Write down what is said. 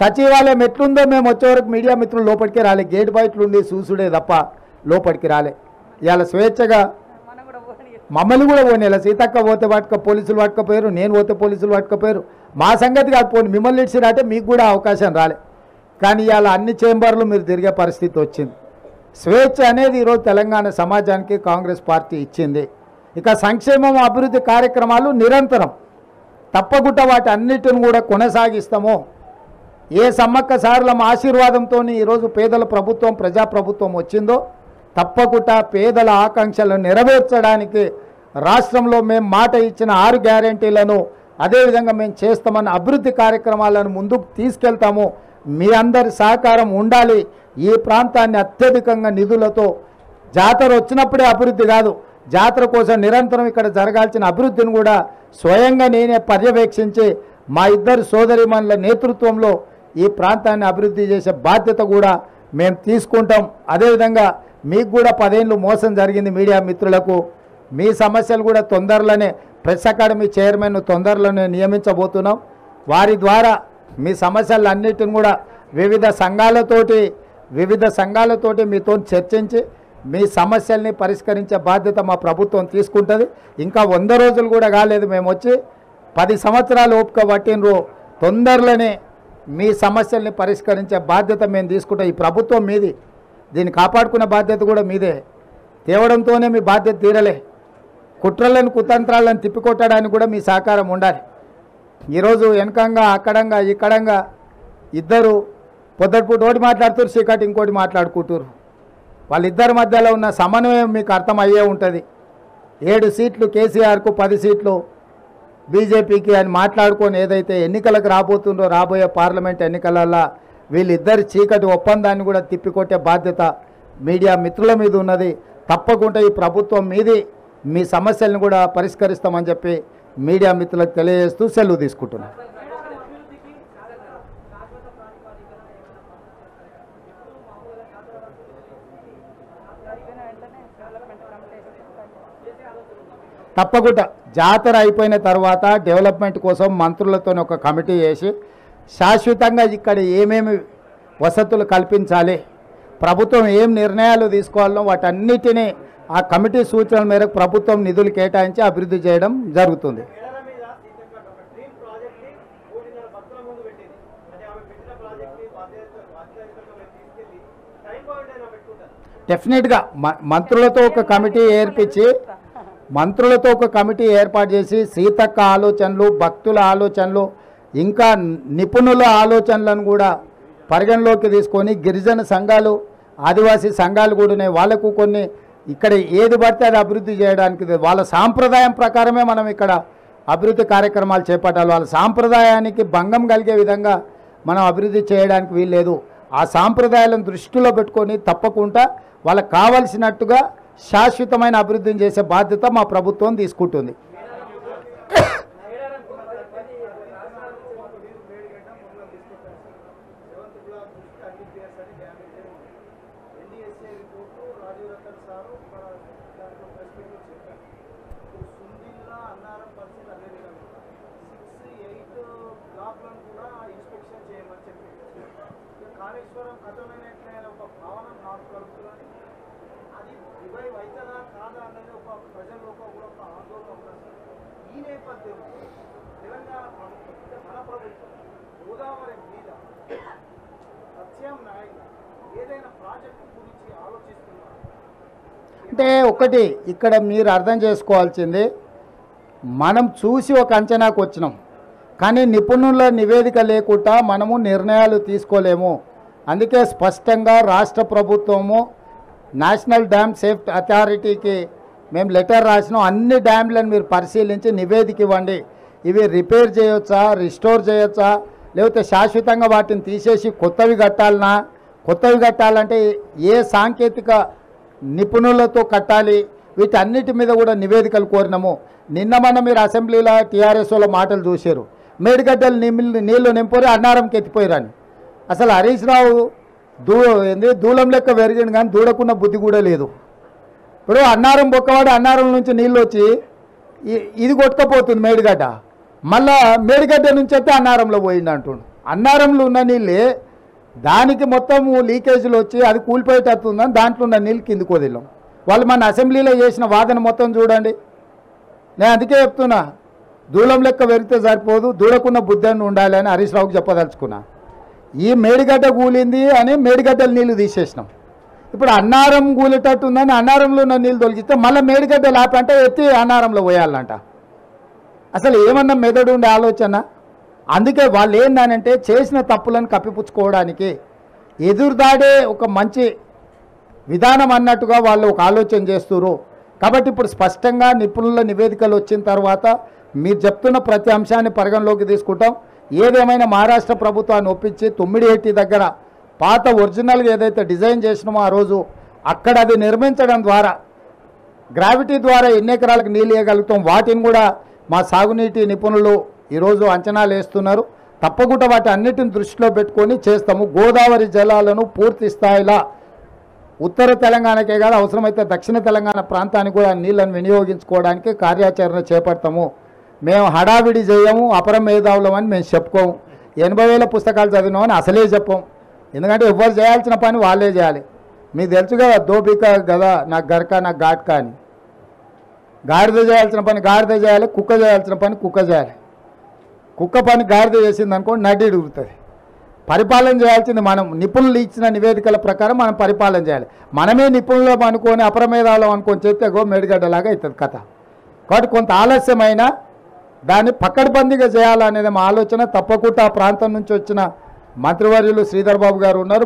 సచివాలయం ఎట్లుందో మేము వచ్చే వరకు మీడియా మిత్రులు లోపలికి రాలే, గేట్ బయటలుండి చూసుడే తప్ప లోపలికి రాలే. ఇవాళ స్వేచ్ఛగా మమ్మల్ని కూడా పోనీలా, సీతక్క పోతే పోలీసులు పట్టుకపోయారు, నేను పోతే పోలీసులు పట్టుకపోయారు. మా సంగతి కాదు, పోనీ మిమ్మల్ని ఇచ్చిరాటే మీకు కూడా అవకాశం రాలే. కానీ ఇవాళ అన్ని చేంబర్లు మీరు తిరిగే పరిస్థితి వచ్చింది. స్వేచ్ఛ అనేది ఈరోజు తెలంగాణ సమాజానికి కాంగ్రెస్ పార్టీ ఇచ్చింది. ఇక సంక్షేమం అభివృద్ధి కార్యక్రమాలు నిరంతరం తప్పకుండా వాటి అన్నిటిని కూడా కొనసాగిస్తాము. ఏ సమ్మక్క సారలమ్మ ఆశీర్వాదంతో ఈరోజు పేదల ప్రభుత్వం ప్రజాప్రభుత్వం వచ్చిందో తప్పకుండా పేదల ఆకాంక్షలను నెరవేర్చడానికి రాష్ట్రంలో మేము మాట ఇచ్చిన 6 గ్యారెంటీలను అదేవిధంగా మేము చేస్తామన్న అభివృద్ధి కార్యక్రమాలను ముందుకు తీసుకెళ్తాము. మీ అందరి సహకారం ఉండాలి. ఈ ప్రాంతాన్ని అత్యధికంగా నిధులతో జాతర వచ్చినప్పుడే అభివృద్ధి కాదు, జాతర కోసం నిరంతరం ఇక్కడ జరగాల్సిన అభివృద్ధిని కూడా స్వయంగా నేనే పర్యవేక్షించి మా ఇద్దరు సోదరిమణుల నేతృత్వంలో ఈ ప్రాంతాన్ని అభివృద్ధి చేసే బాధ్యత కూడా మేము తీసుకుంటాం. అదేవిధంగా మీకు కూడా 10 ఏళ్ళు మోసం జరిగింది మీడియా మిత్రులకు. మీ సమస్యలు కూడా తొందరలోనే ప్రెస్ అకాడమీ చైర్మన్ తొందరలోనే నియమించబోతున్నాం. వారి ద్వారా మీ సమస్యలన్నిటిని కూడా వివిధ సంఘాలతోటి మీతో చర్చించి మీ సమస్యల్ని పరిష్కరించే బాధ్యత మా ప్రభుత్వం తీసుకుంటుంది. ఇంకా 100 రోజులు కూడా కాలేదు, మేము వచ్చి 10 సంవత్సరాలు ఓపిక పట్టినరు. తొందరలోనే మీ సమస్యల్ని పరిష్కరించే బాధ్యత మేము తీసుకుంటాం. ఈ ప్రభుత్వం మీది, దీన్ని కాపాడుకునే బాధ్యత కూడా మీదే. తేవడంతోనే మీ బాధ్యత తీరలే, కుట్రలను కుతంత్రాలను తిప్పికొట్టడానికి కూడా మీ సహకారం ఉండాలి. ఈరోజు వెనకంగా అక్కడంగా ఇక్కడంగా ఇద్దరు పొద్దుటిపూట ఒకటి మాట్లాడుతారు, చీకటి ఇంకోటి మాట్లాడుకుంటారు. వాళ్ళిద్దరి మధ్యలో ఉన్న సమన్వయం మీకు అర్థమయ్యే ఉంటుంది. 7 సీట్లు కేసీఆర్కు, 10 సీట్లు బీజేపీకి అని మాట్లాడుకొని ఏదైతే ఎన్నికలకు రాబోతుందో రాబోయే పార్లమెంట్ ఎన్నికలలో వీళ్ళిద్దరి చీకటి ఒప్పందాన్ని కూడా తిప్పికొట్టే బాధ్యత మీడియా మిత్రుల మీద ఉన్నది. తప్పకుండా ఈ ప్రభుత్వం మీది, మీ సమస్యలను కూడా పరిష్కరిస్తామని చెప్పి మీడియా మిత్రులకు తెలియజేస్తూ సెలవు తీసుకుంటున్నాను. తప్పకుండా జాతర అయిపోయిన తర్వాత డెవలప్మెంట్ కోసం మంత్రులతో ఒక కమిటీ చేసి శాశ్వతంగా ఇక్కడ ఏమేమి వసతులు కల్పించాలి, ప్రభుత్వం ఏం నిర్ణయాలు తీసుకోవాలో వాటన్నిటినీ ఆ కమిటీ సూచనల మేరకు ప్రభుత్వం నిధులు కేటాయించి అభివృద్ధి చేయడం జరుగుతుంది. డెఫినెట్గా మంత్రులతో ఒక కమిటీ ఏర్పాటు చేసి సీతక్క ఆలోచనలు, భక్తుల ఆలోచనలు, ఇంకా నిపుణుల ఆలోచనలను కూడా పరిగణలోకి తీసుకొని గిరిజన సంఘాలు, ఆదివాసీ సంఘాలు కూడా ఉన్నాయి. వాళ్ళకు కొన్ని ఇక్కడ ఏది పడితే అది అభివృద్ధి చేయడానికి వాళ్ళ సాంప్రదాయం ప్రకారమే మనం ఇక్కడ అభివృద్ధి కార్యక్రమాలు చేపట్టాలి. వాళ్ళ సాంప్రదాయానికి భంగం కలిగే విధంగా మనం అభివృద్ధి చేయడానికి వీల్లేదు. ఆ సాంప్రదాయాలను దృష్టిలో పెట్టుకొని తప్పకుండా వాళ్ళకు కావలసినట్టుగా శాశ్వతమైన అభివృద్ధిని చేసే బాధ్యత మా ప్రభుత్వం తీసుకుంటుంది. కాళేశ్వరం కథమైనట్లయిన ఒక భావన నాకు కలుగుతుందని అది రివైవ్ అవుతుందా కాదా అనేది ఒక ప్రజల్లో కూడా ఒక ఆందోళన ఉన్నది. ఈ నేపథ్యంలో తెలంగాణ ప్రభుత్వం మన ప్రభుత్వం గోదావరి మీద ప్రత్యామ్నాయంగా ఏదైనా ప్రాజెక్టు గురించి ఆలోచిస్తున్నారు అంటే ఒకటి ఇక్కడ మీరు అర్థం చేసుకోవాల్సింది, మనం చూసి ఒక అంచనాకు వచ్చినాం, కానీ నిపుణుల నివేదిక లేకుండా మనము నిర్ణయాలు తీసుకోలేము. అందుకే స్పష్టంగా రాష్ట్ర ప్రభుత్వము నేషనల్ డ్యామ్ సేఫ్టీ అథారిటీకి మేము లెటర్ రాసినాం. అన్ని డ్యామ్లను మీరు పరిశీలించి నివేదిక ఇవ్వండి. ఇవి రిపేర్ చేయొచ్చా, రిస్టోర్ చేయొచ్చా, లేకపోతే శాశ్వతంగా వాటిని తీసేసి కొత్తవి కట్టాలనా, కొత్తవి కట్టాలంటే ఏ సాంకేతిక నిపుణులతో కట్టాలి, వీటన్నిటి మీద కూడా నివేదికలు కోరినాము. నిన్న మొన్న మీరు అసెంబ్లీలో టీఆర్ఎస్ వాళ్ళ మాటలు చూశారు, మేడిగడ్డలు నీళ్లు నింపి అన్నారంకి ఎత్తిపోయారని. అసలు హరీష్ రావు దూలం లెక్క పెరిగింది కానీ దూడకున్న బుద్ధి కూడా లేదు. ఇప్పుడు అన్నారం బొక్కవాడు అన్నారం నుంచి నీళ్ళు వచ్చి ఇది కొట్టుకపోతుంది మేడిగడ్డ, మళ్ళా మేడిగడ్డ నుంచి అయితే అన్నారంలో పోయింది అంటుండు. అన్నారంలో ఉన్న నీళ్ళే దానికి మొత్తం లీకేజీలు వచ్చి అది కూలిపోయేటట్టుందని దాంట్లో ఉన్న నీళ్ళు కిందికి వదిలాం. వాళ్ళు మన అసెంబ్లీలో చేసిన వాదన మొత్తం చూడండి. నేను అందుకే చెప్తున్నా, దూలం లెక్క వెరితే సరిపోదు, దూడకున్న బుద్ధాన్ని ఉండాలి అని హరీష్ రావుకి చెప్పదలుచుకున్నా. ఈ మేడిగడ్డ కూలింది అని మేడిగడ్డల నీళ్లు తీసేసినాం. ఇప్పుడు అన్నారం కూలేటట్టు ఉందని అన్నారంలో ఉన్న నీళ్ళు తొలగిస్తే మళ్ళీ మేడిగడ్డ లాపంటే ఎత్తి అన్నారంలో పోయాలంట. అసలు ఏమన్నా మెదడు ఉండే ఆలోచన? అందుకే వాళ్ళు ఏందనంటే చేసిన తప్పులను కప్పిపుచ్చుకోవడానికి ఎదురుదాడే ఒక మంచి విధానం అన్నట్టుగా వాళ్ళు ఒక ఆలోచన చేస్తున్నారు. కాబట్టి ఇప్పుడు స్పష్టంగా నిపుణుల నివేదికలు వచ్చిన తర్వాత మీరు చెప్తున్న ప్రతి అంశాన్ని పరిగణలోకి తీసుకుంటాం. ఏదేమైనా మహారాష్ట్ర ప్రభుత్వాన్ని ఒప్పించి తుమ్మిడిహెట్టి దగ్గర పాత ఒరిజినల్గా ఏదైతే డిజైన్ చేసినామో ఆ రోజు అక్కడ అది నిర్మించడం ద్వారా గ్రావిటీ ద్వారా ఎన్ని ఎకరాలకు నీళ్ళు ఇవ్వగలుగుతాం, వాటిని కూడా మా సాగునీటి నిపుణులు ఈరోజు అంచనాలు వేస్తున్నారు. తప్పకుండా వాటి అన్నిటిని దృష్టిలో పెట్టుకొని చేస్తాము. గోదావరి జలాలను పూర్తి స్థాయిలో ఉత్తర తెలంగాణకే కాదు, అవసరమైతే దక్షిణ తెలంగాణ ప్రాంతానికి కూడా నీళ్ళను వినియోగించుకోవడానికి కార్యాచరణ చేపడతాము. మేము హడావిడి చేయము, అపర మేధావులం అని మేము చెప్పుకోము. 80,000 పుస్తకాలు చదివినామని అసలే చెప్పం. ఎందుకంటే ఎవరు చేయాల్సిన పని వాళ్ళే చేయాలి. మీకు తెలుసు కదా, దోపిక కదా నాకు గరక నాకు ఘాట్కా అని. గాడిద చేయాల్సిన పని గాడిద చేయాలి, కుక్క చేయాల్సిన పని కుక్క చేయాలి. కుక్క పని గాడిద చేసింది అనుకోండి నడ్డి ఉడుగుతుంది. పరిపాలన చేయాల్సింది మనం. నిపుణులు ఇచ్చిన నివేదికల ప్రకారం మనం పరిపాలన చేయాలి. మనమే నిపుణులు అనుకొని అపరమేధావులం అనుకొని చెప్తే మేడిగడ్డలాగా అవుతుంది కథ. కాబట్టి కొంత ఆలస్యమైన దాన్ని పక్కడబందీగా చేయాలనేది మా ఆలోచన. తప్పకుండా ఆ ప్రాంతం నుంచి వచ్చిన మంత్రివర్యులు శ్రీధర్ బాబు గారు ఉన్నారు.